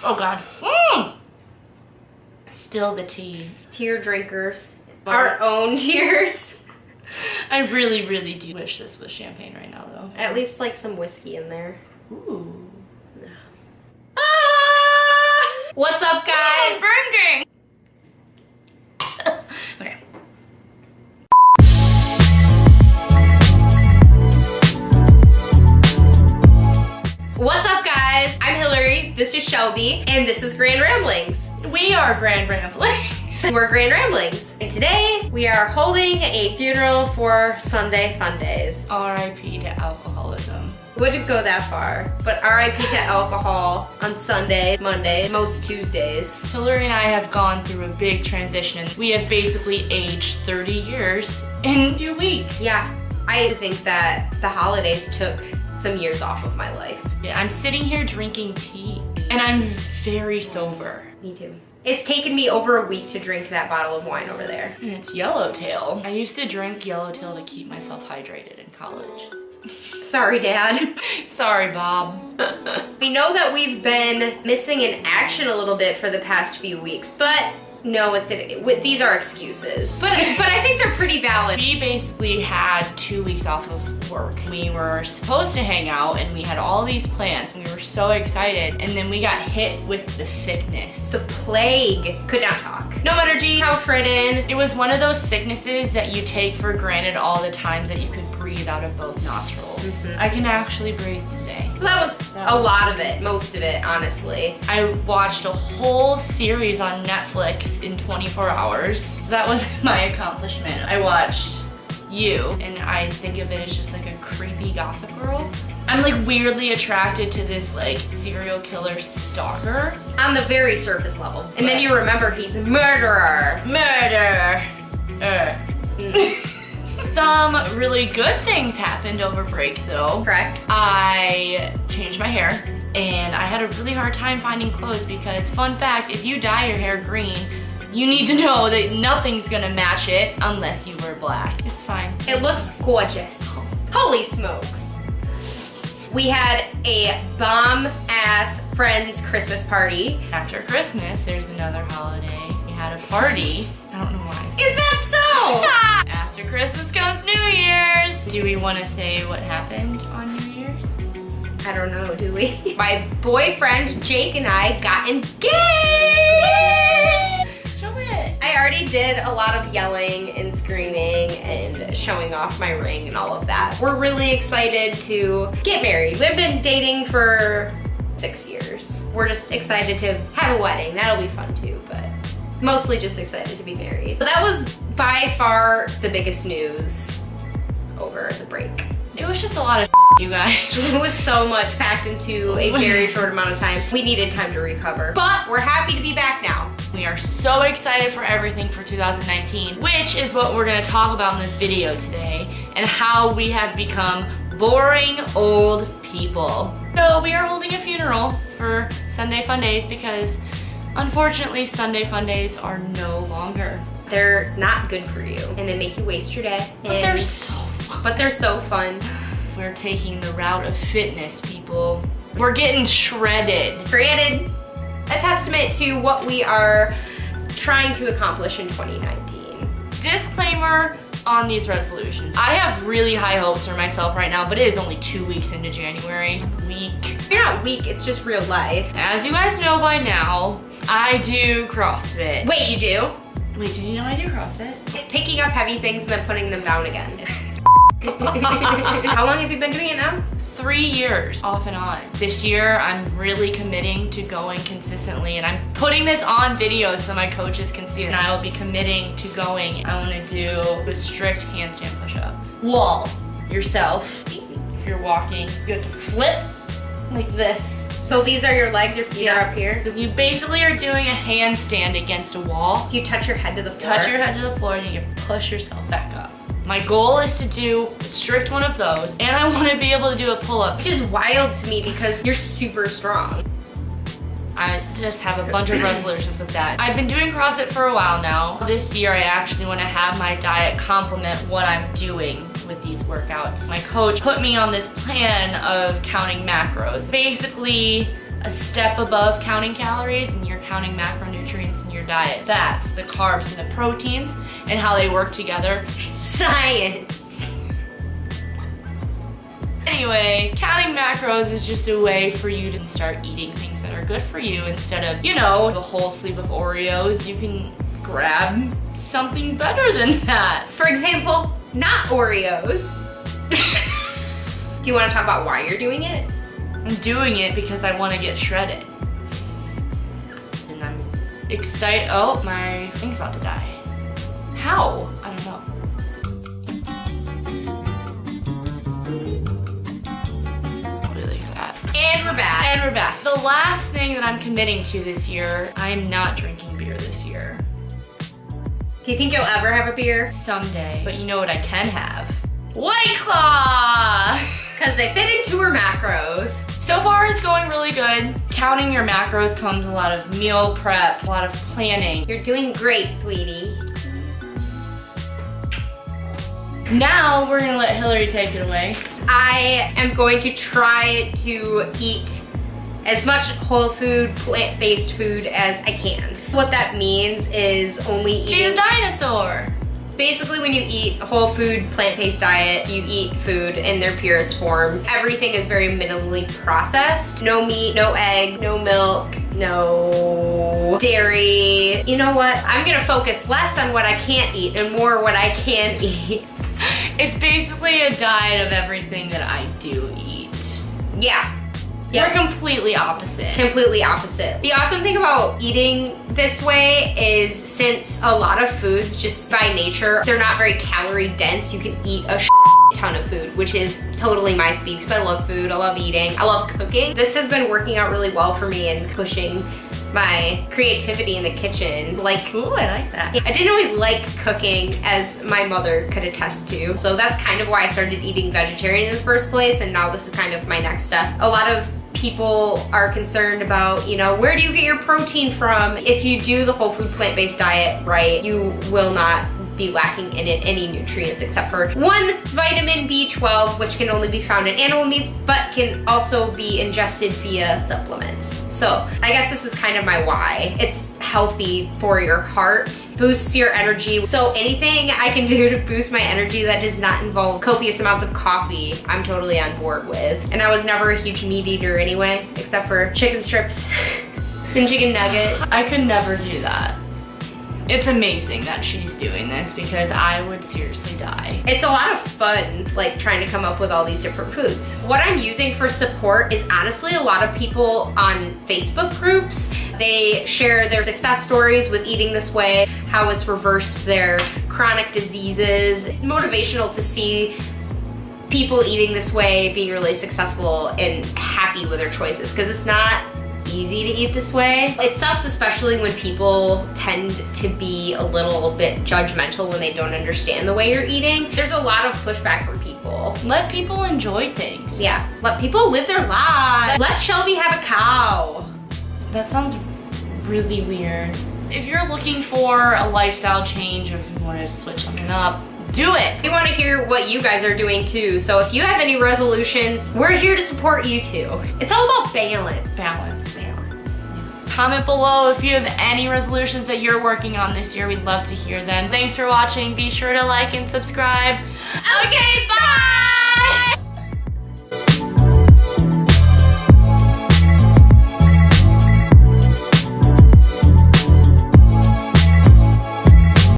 Oh God. Spill the tea. Tear drinkers. Our own tears. I really, really do wish this was champagne right now, though. At least like some whiskey in there. Ooh. Ah! What's up, guys? Drinking. Okay. What's up, guys? I'm Hillary, this is Shelby, and this is Grand Ramblings. We are Grand Ramblings. We're Grand Ramblings. And today, we are holding a funeral for Sunday Fundays. R.I.P. to alcoholism. Wouldn't go that far, but R.I.P. to alcohol on Sunday, Monday, most Tuesdays. Hillary and I have gone through a big transition. We have basically aged 30 years in 2 weeks. Yeah, I think that the holidays took some years off of my life. Yeah, I'm sitting here drinking tea, and I'm very sober. Me too. It's taken me over a week to drink that bottle of wine over there. And it's Yellowtail. I used to drink Yellowtail to keep myself hydrated in college. Sorry, Dad. Sorry, Bob. We know that we've been missing in action a little bit for the past few weeks, but no, these are excuses. But I think they're pretty valid. We basically had 2 weeks off of work. We were supposed to hang out and we had all these plans and we were so excited, and then we got hit with the sickness. The plague. Could not talk. No energy, house ridden. It was one of those sicknesses that you take for granted all the times that you could breathe out of both nostrils. Mm-hmm. I can actually breathe today. That was a lot of it, most of it, honestly. I watched a whole series on Netflix in 24 hours. That was my accomplishment. I watched You, and I think of it as just like a creepy gossip girl. I'm like weirdly attracted to this like serial killer stalker. On the very surface level. And then you remember he's a murderer. Murder. Some really good things happened over break though. Correct. I changed my hair and I had a really hard time finding clothes because, fun fact, if you dye your hair green, you need to know that nothing's gonna match it unless you wear black. It's fine. It looks gorgeous. Holy smokes. We had a bomb-ass friends Christmas party. After Christmas, there's another holiday. We had a party. I don't know why. Is that so? After Christmas comes New Year's. Do we want to say what happened on New Year's? I don't know, do we? My boyfriend Jake and I got engaged! Show it. I already did a lot of yelling and screaming and showing off my ring and all of that. We're really excited to get married. We've been dating for 6 years. We're just excited to have a wedding. That'll be fun too, but mostly just excited to be married. So that was by far the biggest news over the break. It was just a lot of you guys. It was so much packed into a very short amount of time. We needed time to recover, but we're happy to be back now. We are so excited for everything for 2019, which is what we're gonna talk about in this video today, and how we have become boring old people. So we are holding a funeral for Sunday Fundays because unfortunately Sunday Fundays are no longer. They're not good for you and they make you waste your day. But they're so fun. But they're so fun. We're taking the route of fitness, people. We're getting shredded. Shredded. A testament to what we are trying to accomplish in 2019. Disclaimer on these resolutions. I have really high hopes for myself right now, but it is only 2 weeks into January. Weak. You're not weak, it's just real life. As you guys know by now, I do CrossFit. Wait, you do? Wait, did you know I do CrossFit? It's picking up heavy things and then putting them down again. How long have you been doing it now? 3 years, off and on. This year, I'm really committing to going consistently, and I'm putting this on video so my coaches can see it, and I will be committing to going. I wanna do a strict handstand push-up. Wall yourself. If you're walking, you have to flip like this. So these are your legs, your feet are up here? You basically are doing a handstand against a wall. You touch your head to the floor? Touch your head to the floor and you push yourself back up. My goal is to do a strict one of those, and I want to be able to do a pull-up. Which is wild to me because you're super strong. I just have a bunch of resolutions with that. I've been doing CrossFit for a while now. This year I actually want to have my diet complement what I'm doing with these workouts. My coach put me on this plan of counting macros. Basically, a step above counting calories and you're counting macronutrients in your diet. Fats, the carbs, and the proteins, and how they work together. Science. Anyway, counting macros is just a way for you to start eating things that are good for you instead of, you know, the whole sleeve of Oreos. You can grab something better than that. For example, not Oreos. Do you want to talk about why you're doing it? I'm doing it because I want to get shredded. And I'm excited. Oh, my thing's about to die. How? I don't know. And we're back. And we're back. The last thing that I'm committing to this year, I'm not drinking beer this year. Do you think you'll ever have a beer? Someday. But you know what I can have? White Claw! Because they fit into her macros. So far it's going really good. Counting your macros comes a lot of meal prep, a lot of planning. You're doing great, sweetie. Now we're gonna let Hillary take it away. I am going to try to eat as much whole food, plant-based food as I can. What that means is only eating— She's a dinosaur! Basically, when you eat whole food, plant-based diet, you eat food in their purest form. Everything is very minimally processed. No meat, no egg, no milk, no dairy. You know what? I'm gonna focus less on what I can't eat and more what I can eat. It's basically a diet of everything that I do eat. Yeah. We're completely opposite. Completely opposite. The awesome thing about eating this way is since a lot of foods, just by nature, they're not very calorie dense, you can eat a ton of food, which is totally my speed because I love food, I love eating, I love cooking. This has been working out really well for me and pushing my creativity in the kitchen. Like, ooh, I like that. I didn't always like cooking, as my mother could attest to. So that's kind of why I started eating vegetarian in the first place, and now this is kind of my next step. A lot of people are concerned about, you know, where do you get your protein from? If you do the whole food plant-based diet right, you will not be lacking in it any nutrients except for one vitamin B12, which can only be found in animal meats, but can also be ingested via supplements. So I guess this is kind of my why. It's healthy for your heart, boosts your energy. So anything I can do to boost my energy that does not involve copious amounts of coffee, I'm totally on board with. And I was never a huge meat eater anyway, except for chicken strips and chicken nugget. I could never do that. It's amazing that she's doing this because I would seriously die. It's a lot of fun, like trying to come up with all these different foods. What I'm using for support is honestly a lot of people on Facebook groups. They share their success stories with eating this way, how it's reversed their chronic diseases. It's motivational to see people eating this way being really successful and happy with their choices, because it's not easy to eat this way. It sucks especially when people tend to be a little bit judgmental when they don't understand the way you're eating. There's a lot of pushback from people. Let people enjoy things. Yeah, let people live their lives. Let Shelby have a cow. That sounds really weird. If you're looking for a lifestyle change, or if you want to switch something up, do it. We want to hear what you guys are doing too. So if you have any resolutions, we're here to support you too. It's all about balance. Balance. Comment below if you have any resolutions that you're working on this year. We'd love to hear them. Thanks for watching. Be sure to like and subscribe. Okay, bye!